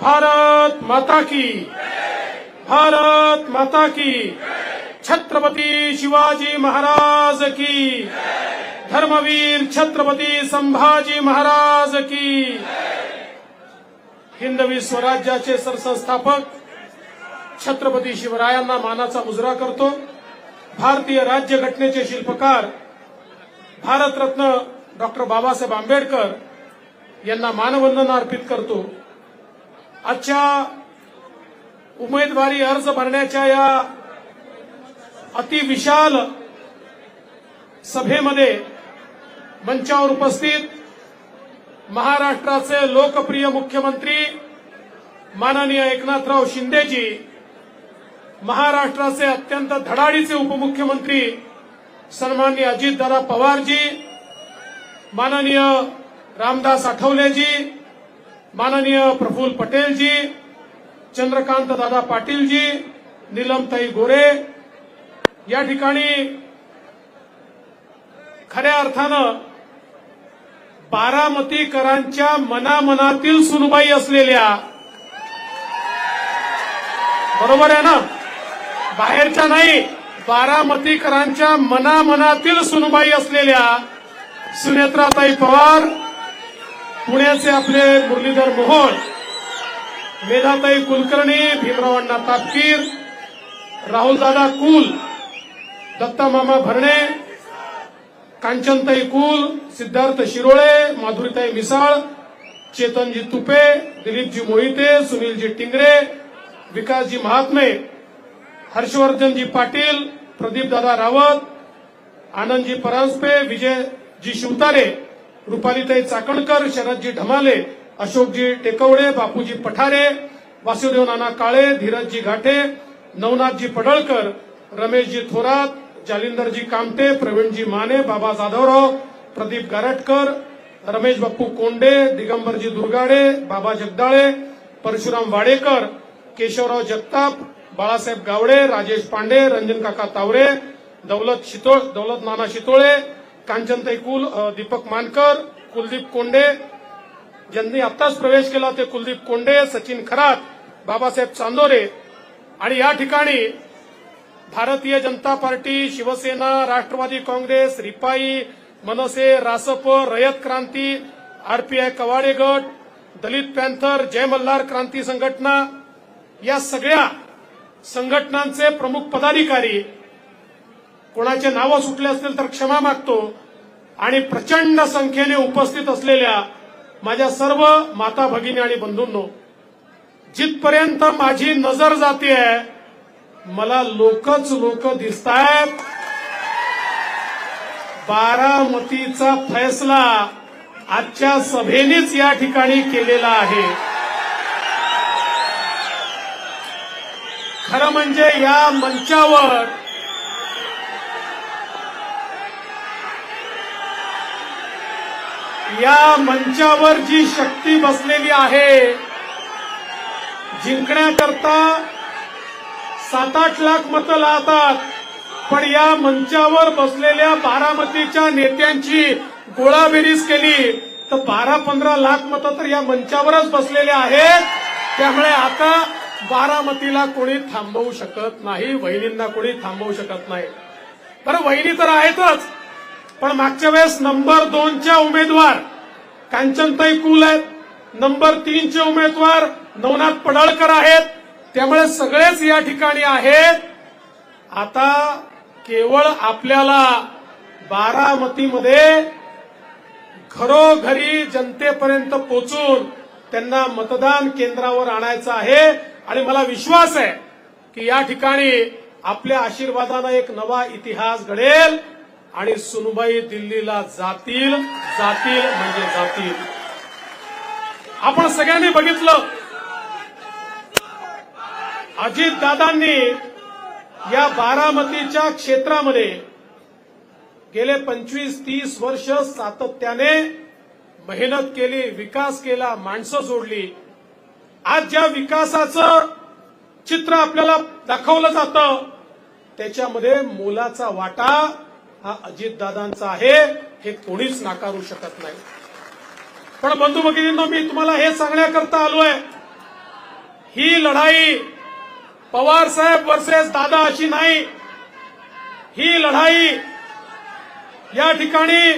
भारत माता की, भारत माता की, छत्रपती शिवाजी महाराज की, धर्मवीर छत्रपती संभाजी महाराज की. हिंदवी स्वराज्याचे सरसंस्थापक छत्रपती शिवरायांना मानाचा मुजरा करतो. भारतीय राज्यघटनेचे शिल्पकार भारतरत्न डॉक्टर बाबासाहेब आंबेडकर यांना मानवंदना अर्पित करतो. आजच्या उमेदवारी अर्ज भरण्याच्या या अतिविशाल सभेमध्ये मंचावर उपस्थित महाराष्ट्राचे लोकप्रिय मुख्यमंत्री माननीय एकनाथराव शिंदेजी, महाराष्ट्राचे अत्यंत धडाडीचे उपमुख्यमंत्री सन्माननीय अजितदादा पवारजी, माननीय रामदास आठवलेजी, माननीय प्रफुल्ल पटेलजी, चंद्रकांत दादा पाटीलजी, नीलमताई गोरे, या ठिकाणी खऱ्या अर्थानं बारामतीकरांच्या मनामनातील सुनबाई असलेल्या, बरोबर आहे ना, बाहेरच्या नाही, बारामतीकरांच्या मनामनातील सुनबाई असलेल्या सुनेत्राताई पवार, पुण्याचे आपले मुरलीधर मोहोळ, मेधाताई कुलकर्णी, भीमरावांना तापकीर, राहुलदादा कुल, दत्तामामा भरणे, कांचनताई कुल, सिद्धार्थ शिरोळे, माधुरीताई मिसाळ, चेतनजी तुपे, दिलीपजी मोहिते, सुनीलजी टिंगरे, विकासजी महात्मे, हर्षवर्धनजी पाटील, प्रदीपदादा रावत, आनंदजी परांजपे, विजयजी शिवतारे, रुपालीताई चाकणकर, शरदजी ढमाले, अशोकजी टेकवडे, बापूजी पठारे, वासुदेव नाना काळे, धीरजजी घाटे, नवनाथजी पडळकर, रमेशजी थोरात, जालिंदरजी कामटे, प्रवीणजी माने, बाबा जाधवराव, प्रदीप गारटकर, रमेश बाप्पू कोंडे, दिगंबरजी दुर्गाडे, बाबा जगदाळे, परशुराम वाडेकर, केशवराव जगताप, बाळासाहेब गावडे, राजेश पांडे, रंजन काका तावरे, दौलत नाना शितोळे, कांचनताई कुल, दीपक मानकर, कुलदीप कोंडे, ज्यांनी आत्ताच प्रवेश केला ते कुलदीप कोंडे, सचिन खरात, बाबासाहेब चांदोरे. आणि या ठिकाणी भारतीय जनता पार्टी, शिवसेना, राष्ट्रवादी काँग्रेस, रिपाई, मनसे, रासप, रयत क्रांती, आरपीआय कवाडे गट, दलित पॅन्थर, जय मल्हार क्रांती संघटना, या सगळ्या संघटनांचे प्रमुख पदाधिकारी, कोणाचे नावं सुटले असतील तर क्षमा मागतो, आणि प्रचंड संख्येने उपस्थित असलेल्या माझ्या सर्व माता भगिनी आणि बंधूंनो, जिथपर्यंत माझी नजर जातेय मला लोकच लोक दिसतायत. बारामतीचा फैसला आजच्या सभेनेच या ठिकाणी केलेला आहे. खरं म्हणजे या मंचावर जी शक्ती बसलेली आहे, जिंकण्याकरता 7-8 लाख मतं लावतात, पण या मंचावर बसलेल्या बारामतीच्या नेत्यांची गोळाबेरीज केली तर 12-15 लाख मतं तर या मंचावरच बसलेले आहेत. त्यामुळे आता बारामतीला कोणी थांबवू शकत नाही, वहिनींना कोणी थांबवू शकत नाही. बरं, वहिनी तर आहेतच, पण मागच्या वेळेस नंबर 2च्या उमेदवार कांचनताई कुल आहेत, नंबर 3चे उमेदवार नवनाथ पडळकर आहेत, त्यामुळे सगळेच या ठिकाणी आहेत. आता केवळ आपल्याला बारामतीमध्ये घरोघरी जनतेपर्यंत पोहोचून त्यांना मतदान केंद्रावर आणायचं आहे. आणि मला विश्वास आहे की या ठिकाणी आपल्या आशीर्वादानं एक नवा इतिहास घडेल आणि सुनबाई दिल्लीला जातील म्हणजे जातील. आपण सगळ्यांनी बघितलं, अजितदादांनी या बारामतीच्या क्षेत्रामध्ये गेले 25-30 वर्ष सातत्याने मेहनत केली, विकास केला, माणसं जोडली. आज ज्या विकासाचं चित्र आपल्याला दाखवलं जातं त्याच्यामध्ये मोलाचा वाटा हा अजितदादांचा आहे, हे कोणीच नाकारू शकत नाही. पण बंधू भगिनींनो, मी तुम्हाला हे सांगण्याकरता आलोय ही लढाई पवार साहेब वर्सेस दादा अशी नाही, ही लढाई या ठिकाणी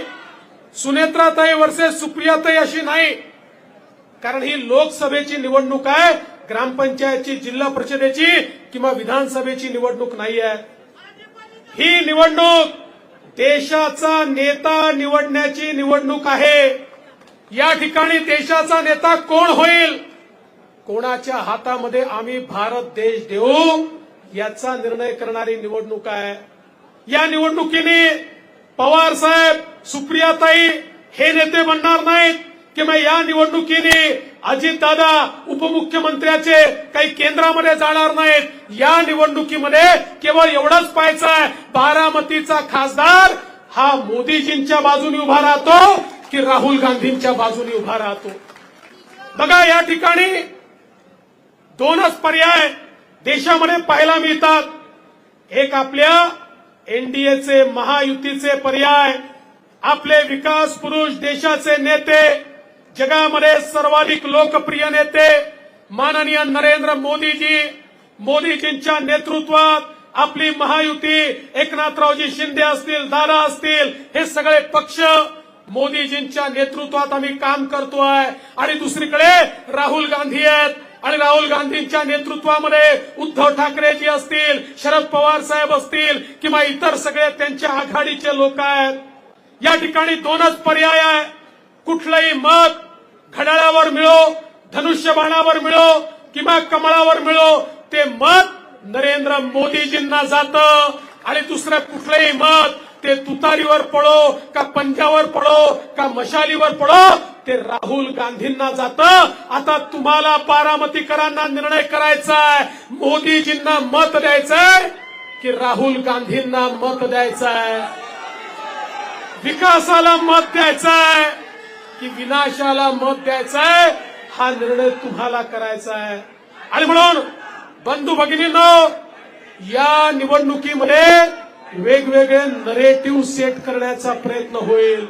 सुनेत्राताई वर्सेस सुप्रियाताई अशी नाही, कारण ही लोकसभेची निवडणूक आहे, ग्रामपंचायतची, जिल्हा परिषदेची किंवा विधानसभेची निवडणूक नाही आहे. ही निवडणूक देशाचा नेता निवडण्याची निवडणूक आहे. या ठिकाणी देशाचा नेता कोण होईल, कोणाच्या हातामध्ये आम्ही भारत देश देऊ याचा निर्णय करणारी निवडणूक आहे. या निवडणुकीने पवार साहेब, सुप्रियाताई हे नेते बनणार नाहीत किंवा या निवडणुकीने अजितदादा उपमुख्यमंत्र्याचे काही केंद्रामध्ये जाणार नाहीत. या निवडणुकीमध्ये केवळ एवढंच पाहायचं आहे, बारामतीचा खासदार हा मोदीजींच्या बाजूने उभा राहतो की राहुल गांधींच्या बाजूने उभा राहतो. बघा, या ठिकाणी दोनच पर्याय देशामध्ये पाहायला मिळतात. एक आपल्या एनडीएचे, महायुतीचे पर्याय, आपले विकास पुरुष, देशाचे नेते, जगामध्ये सर्वाधिक लोकप्रिय नेते माननीय नरेंद्र मोदीजी, मोदीजींच्या नेतृत्वात आपली महायुती, एकनाथरावजी शिंदे असतील, दादा असतील, हे सगळे पक्ष मोदीजींच्या नेतृत्वात आम्ही काम करतोय. आणि दुसरीकडे राहुल गांधी आहेत आणि राहुल गांधींच्या नेतृत्वामध्ये उद्धव ठाकरेजी असतील, शरद पवार साहेब असतील किंवा इतर सगळे त्यांच्या आघाडीचे लोक आहेत. या ठिकाणी दोनच पर्याय आहे, कुठलंही मत घड्याळावर मिळो, धनुष्यबाणावर मिळो किंवा कमळावर मिळो, ते मत नरेंद्र मोदीजींना जातं. आणि दुसरं कुठलंही मत ते तुतारीवर पडो का पंजावर पडो का मशालीवर पडो, ते राहुल गांधींना जातं. आता तुम्हाला बारामतीकरांना निर्णय करायचा आहे, मोदीजींना मत द्यायचंय की राहुल गांधींना मत द्यायचंय, विकासाला मत द्यायचंय की विनाशाला मत द्यायचंय, हा निर्णय तुम्हाला करायचा आहे. आणि म्हणून बंधू भगिनींनो, या निवडणुकीमध्ये वेगवेगळे नरेटिव्ह सेट करण्याचा प्रयत्न होईल,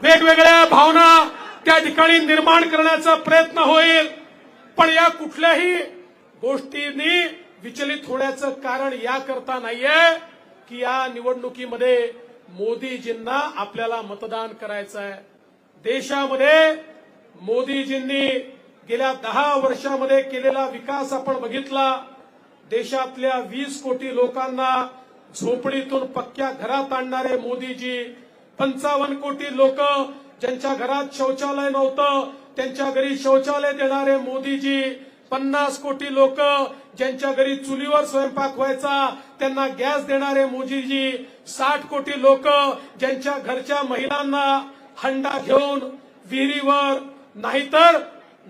वेगवेगळ्या भावना त्या ठिकाणी निर्माण करण्याचा प्रयत्न होईल. पण या कुठल्याही गोष्टींनी विचलित होण्याचं कारण याकरता नाहीये की या निवडणुकीमध्ये मोदीजींना आपल्याला मतदान करायचं आहे. देशामध्ये मोदीजींनी गेल्या 10 वर्षामध्ये केलेला विकास आपण बघितला. देशातल्या 20 कोटी लोकांना झोपडीतून पक्क्या घरात आणणारे मोदीजी, 55 कोटी लोक ज्यांच्या घरात शौचालय नव्हतं त्यांच्या घरी शौचालय देणारे मोदीजी, 50 कोटी लोक ज्यांच्या घरी चुलीवर स्वयंपाक व्हायचा त्यांना गॅस देणारे मोदीजी, 60 कोटी लोक ज्यांच्या घरच्या महिलांना हंडा घेऊन विहिरीवर नाहीतर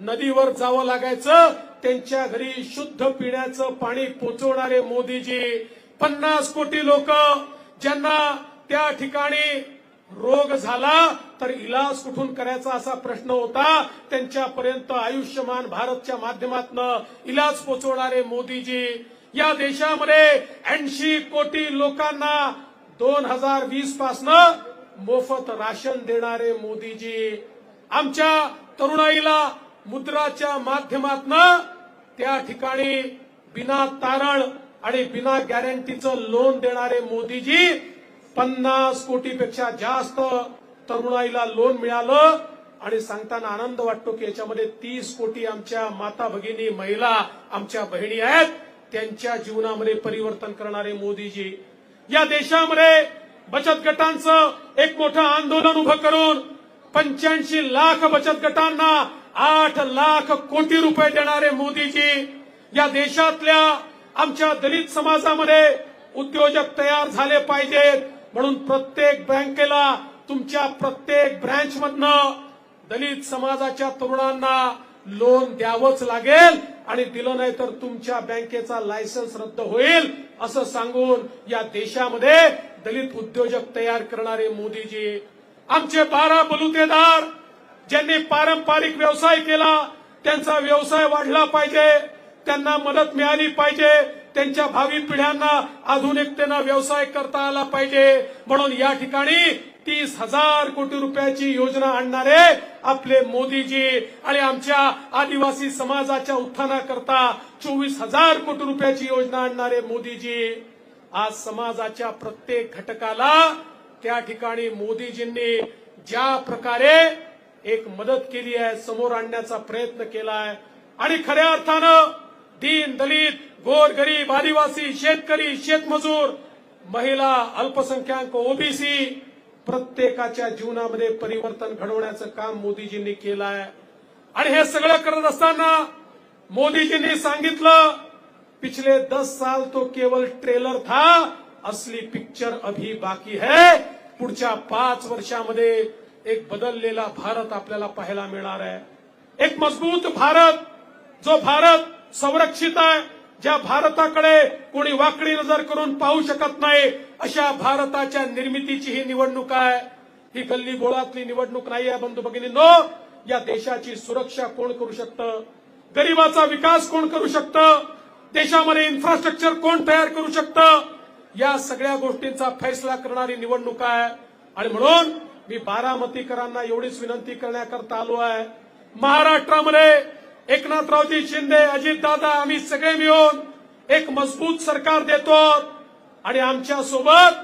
नदीवर जावं लागायचं त्यांच्या घरी शुद्ध पिण्याचं पाणी पोचवणारे मोदीजी, 50 कोटी लोक ज्यांना त्या ठिकाणी रोग झाला तर इलाज कुठून करायचा असा प्रश्न होता, त्यांच्यापर्यंत आयुष्यमान भारतच्या माध्यमातून इलाज पोचवणारे मोदीजी. या देशामध्ये 80 कोटी लोकांना 2020 पासनं मोफत राशन देणारे मोदीजी. आमच्या तरुणाईला मुद्राच्या माध्यमातून त्या ठिकाणी बिना तारण आणि बिना गॅरंटीचं लोन देणारे मोदीजी. 50 कोटीपेक्षा जास्त तरुणाईला लोन मिळालं आणि सांगताना आनंद वाटतो की याच्यामध्ये 30 कोटी आमच्या माता भगिनी, महिला आमच्या बहिणी आहेत, त्यांच्या जीवनामध्ये परिवर्तन करणारे मोदीजी. या देशामध्ये बचत गटांचं एक मोठं आंदोलन उभं करून 85 लाख बचत गटांना 8 लाख कोटी रुपये देणारे मोदीजी. या देशातल्या आमच्या दलित समाजामध्ये उद्योजक तयार झाले पाहिजेत म्हणून प्रत्येक बँकेला तुमच्या प्रत्येक ब्रँचमधनं दलित समाजाच्या तरुणांना लोन द्यावंच लागेल आणि दिलं नाही तर तुमच्या बँकेचा लायसन्स रद्द होईल असं सांगून या देशामध्ये दलित उद्योजक तयार करणारे मोदीजी. आमचे 12 बलुतेदार ज्यांनी पारंपरिक व्यवसाय केला त्यांचा व्यवसाय वाढला पाहिजे, त्यांना मदत मिळाली पाहिजे, त्यांच्या भावी पिढ्यांना आधुनिकतेनं व्यवसाय करता आला पाहिजे म्हणून या ठिकाणी 30,000 कोटी रुपयाची योजना आणणारे आपले मोदीजी आणि आमच्या आदिवासी समाजाच्या उत्थानाकरता 24,000 कोटी रुपयाची योजना आणणारे मोदीजी आज समाजाच्या प्रत्येक घटकाला त्या ठिकाणी मोदीजींनी ज्या प्रकारे एक मदत केली आहे समोर आणण्याचा प्रयत्न केलाय आणि खऱ्या अर्थानं दीन दलित गोरगरीब आदिवासी शेतकरी शेतमजूर महिला अल्पसंख्याक ओबीसी प्रत्येकाच्या जीवनामध्ये परिवर्तन घडवण्याचं काम मोदीजींनी केलं आहे आणि हे सगळं करत असताना मोदीजींनी सांगितलं पिछले 10 साल तो केवल ट्रेलर था असली पिक्चर अभी बाकी है पुढच्या 5 वर्षामध्ये एक बदललेला भारत आपल्याला पाहायला मिळणार आहे एक मजबूत भारत जो भारत संरक्षित आहे ज्या भारताकडे कोणी वाकडी नजर करून पाहू शकत नाही अशा भारताच्या निर्मितीची ही निवडणूक आहे ही गल्ली बोळातली निवडणूक नाही आहे बंधू भगिनींनो या देशाची सुरक्षा कोण करू शकतं गरिबाचा विकास कोण करू शकतं देशामध्ये इन्फ्रास्ट्रक्चर कोण तयार करू शकतं या सगळ्या गोष्टींचा फैसला करणारी निवडणूक आहे आणि म्हणून मी बारामतीकरांना एवढीच विनंती करण्याकरता आलो आहे महाराष्ट्रामध्ये एकनाथरावजी शिंदे अजितदादा आम्ही सगळे मिळून एक मजबूत सरकार देतो आणि आमच्या सोबत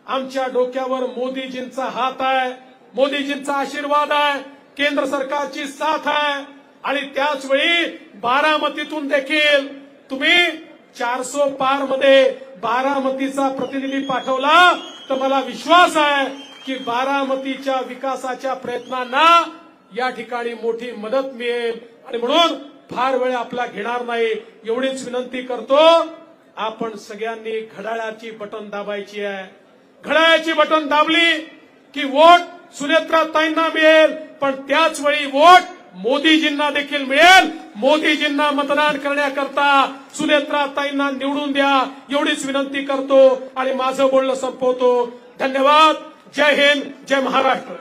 आमच्या डोक्यावर मोदीजींचा हात आहे मोदीजींचा आशीर्वाद आहे केंद्र सरकारची साथ आहे आणि त्याच वेळी बारामतीतून देखील तुम्ही 400 पार मध्ये बारामतीचा प्रतिनिधी पाठवला तर मला विश्वास आहे की बारामतीच्या विकासाच्या प्रयत्नांना या ठिकाणी मोठी मदत मिळेल आणि म्हणून फार वेळ आपला घेणार नाही एवढीच विनंती करतो आपण सगळ्यांनी घड्याळाची बटन दाबायची आहे घड्याळाची बटन दाबली की वोट सुनेत्राताईंना मिळेल पण त्याच वेळी वोट मोदीजींना देखील मिळेल मोदीजींना मतदान करण्याकरता सुनेत्राताईंना निवडून द्या एवढीच विनंती करतो आणि माझं बोलणं संपवतो धन्यवाद जय हिंद जय महाराष्ट्र